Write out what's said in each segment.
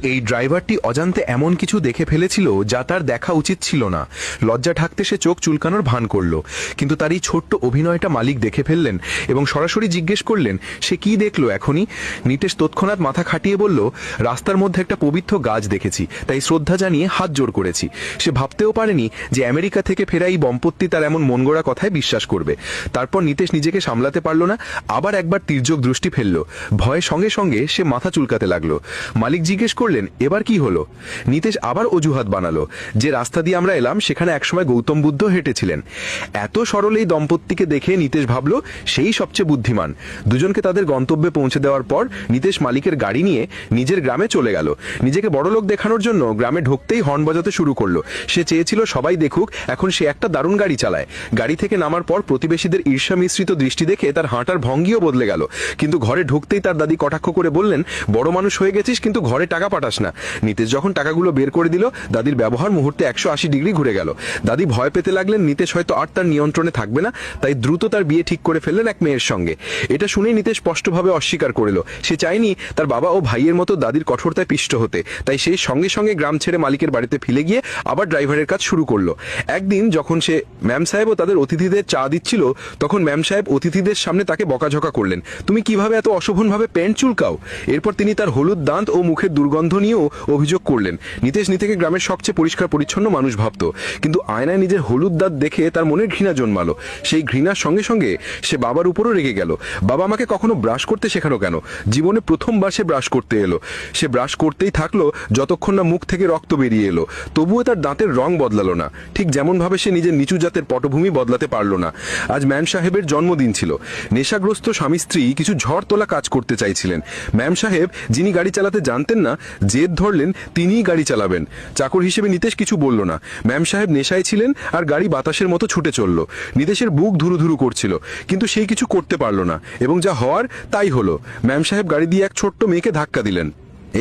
এই ড্রাইভারটি অজান্তে এমন কিছু দেখে ফেলেছিল যা তার দেখা উচিত ছিল না। লজ্জা ঢাকতে সে চোখ চুলকানোর ভান করল, কিন্তু তার এই ছোট্ট অভিনয়টা মালিক দেখে ফেললেন এবং সরাসরি জিজ্ঞেস করলেন সে কি দেখলো এখনই। নিতেশ তৎক্ষণাৎ মাথা খাটিয়ে বলল, রাস্তার মধ্যে একটা পবিত্র গাছ দেখেছি, তাই শ্রদ্ধা জানিয়ে হাত জোড় করেছি। সে ভাবতেও পারেনি যে আমেরিকা থেকে ফেরা এই দম্পতি তার এমন মনগড়া কথায় বিশ্বাস করবে। তারপর নিতেশ নিজেকে সামলাতে পারল না, আবার একবার তির্যক দৃষ্টি ফেলল। ভয়ে সঙ্গে সঙ্গে সে মাথা চুলকাতে লাগলো। মালিক জিজ্ঞেস করলেন, এবার কি হলো? নিতেশ আবার অজুহাত বানালো, যে রাস্তা দিয়ে আমরা এলাম সেখানে একসময় গৌতম বুদ্ধ হেঁটেছিলেন। এত সরল এই দম্পতিকে দেখে নিতেশ ভাবল সেই সবচেয়ে বুদ্ধিমান। দুজনকে তাদের গন্তব্যে পৌঁছে দেওয়ার পর নিতেশ মালিকের গাড়ি নিয়ে নিজের গ্রামে চলে গেল। নিজেকে বড়লোক দেখানোর জন্য গ্রামে ঢুকতেই হর্ন বাজাতে শুরু করলো। সে চেয়েছিল সবাই দেখুক এখন সে একটা দারুণ গাড়ি চালায়। গাড়ি থেকে নামার পর প্রতিবেশীদের ঈর্ষা মিশ্রিত দৃষ্টি দেখে তার হাঁটার ভঙ্গিও বদলে গেল। কিন্তু ঘরে ঢুকতেই তার দাদি কটাক্ষ করে বললেন, বড় মানুষ হয়ে গেছিস কিন্তু ঘরে টাকা পাঠাস না। নিতেশ যখন টাকাগুলো বের করে দিল, দাদির ব্যবহার মুহূর্তে 180 ডিগ্রি ঘুরে গেল। দাদি ভয় পেতে লাগলেন নিতেশ হয়তো আর তার নিয়ন্ত্রণে থাকবে না, তাই দ্রুত তার বিয়ে ঠিক করে ফেললেন এক মেয়ের সঙ্গে। এটা শুনেই নিতেশ স্পষ্টভাবে অস্বীকার করল। সে চায়নি তার বাবা ও ভাইয়ের মতো দাদির কঠোরতায় পিষ্ট হতে, তাই সে সঙ্গে সঙ্গে গ্রাম ছেড়ে মালিকের বাড়িতে ফিরে গিয়ে আবার ড্রাইভারের কাজ শুরু করলো। একদিন যখন সে ম্যাম সাহেব ও তাদের অতিথিদের চা দিচ্ছিল, তখন ম্যাম সাহেব অতিথিদের সামনে তাকে বকাঝকা করলেন, তুমি কিভাবে এত অশোভনভাবে প্যান্ট চুলকাও। এরপর তিনি তার হলুদ দাঁত ও মুখের দুর্গন্ধ নিয়েও অভিযোগ করলেন। নিতেশ নিজেকে গ্রামের সবচেয়ে পরিষ্কার পরিচ্ছন্ন মানুষ ভাবত, কিন্তু আয়নায় নিজের হলুদ দাঁত দেখে তার মনে ঘৃণা জন্মালো। সেই ঘৃণার সঙ্গে সঙ্গে সে বাবার উপরও রেগে গেল। বাবা আমাকে কখনো ব্রাশ করতে শেখানো কেন? জীবনে প্রথমবার সে ব্রাশ করতে এলো। সে ব্রাশ করতেই থাকলো যতক্ষণ না মুখ থেকে রক্ত বেরিয়ে এলো। তবুও তার দাঁতের রং বদলালো না, ঠিক যেমন ভাবে সে নিজের নিচু জাতের পটভূমি বদলাতে পারল না। আজ ম্যাম সাহেবের জন্মদিন ছিল। নেশাগ্রস্ত স্বামী স্ত্রী কিছু ঝড় তোলা কাজ করতে চাইছিলেন। ম্যাম সাহেব, যিনি গাড়ি চালাতে জানতেন না, জেদ ধরলেন তিনিই গাড়ি চালাবেন। চাকর হিসেবে নিতেশ কিছু বলল না। ম্যাম সাহেব নেশায় ছিলেন আর গাড়ি বাতাসের মতো ছুটে চলল। নিতেশের বুক ধুরু ধুরু করছিল, কিন্তু সেই কিছু করতে পারল না, এবং যা হওয়ার তাই হলো। ম্যাম সাহেব গাড়ি দিয়ে এক ছোট্ট মেয়েকে ধাক্কা দিলেন।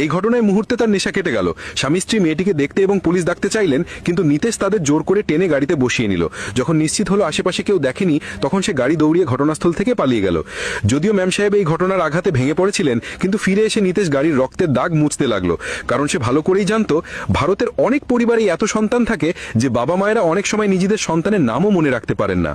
এই ঘটনায় মুহূর্তে তার নেশা কেটে গেল। স্বামী স্ত্রী মেয়েটিকে দেখতে এবং পুলিশ ডাকতে চাইলেন, কিন্তু নিতেশ তাদের জোর করে টেনে গাড়িতে বসিয়ে নিল। যখন নিশ্চিত হলো আশেপাশে কেউ দেখেনি, তখন সে গাড়ি দৌড়িয়ে ঘটনাস্থল থেকে পালিয়ে গেল। যদিও ম্যাম সাহেব এই ঘটনার আঘাতে ভেঙে পড়েছিলেন, কিন্তু ফিরে এসে নিতেশ গাড়ির রক্তের দাগ মুছতে লাগলো। কারণ সে ভালো করেই জানতো ভারতের অনেক পরিবারেই এত সন্তান থাকে যে বাবা মায়েরা অনেক সময় নিজেদের সন্তানের নামও মনে রাখতে পারেন না।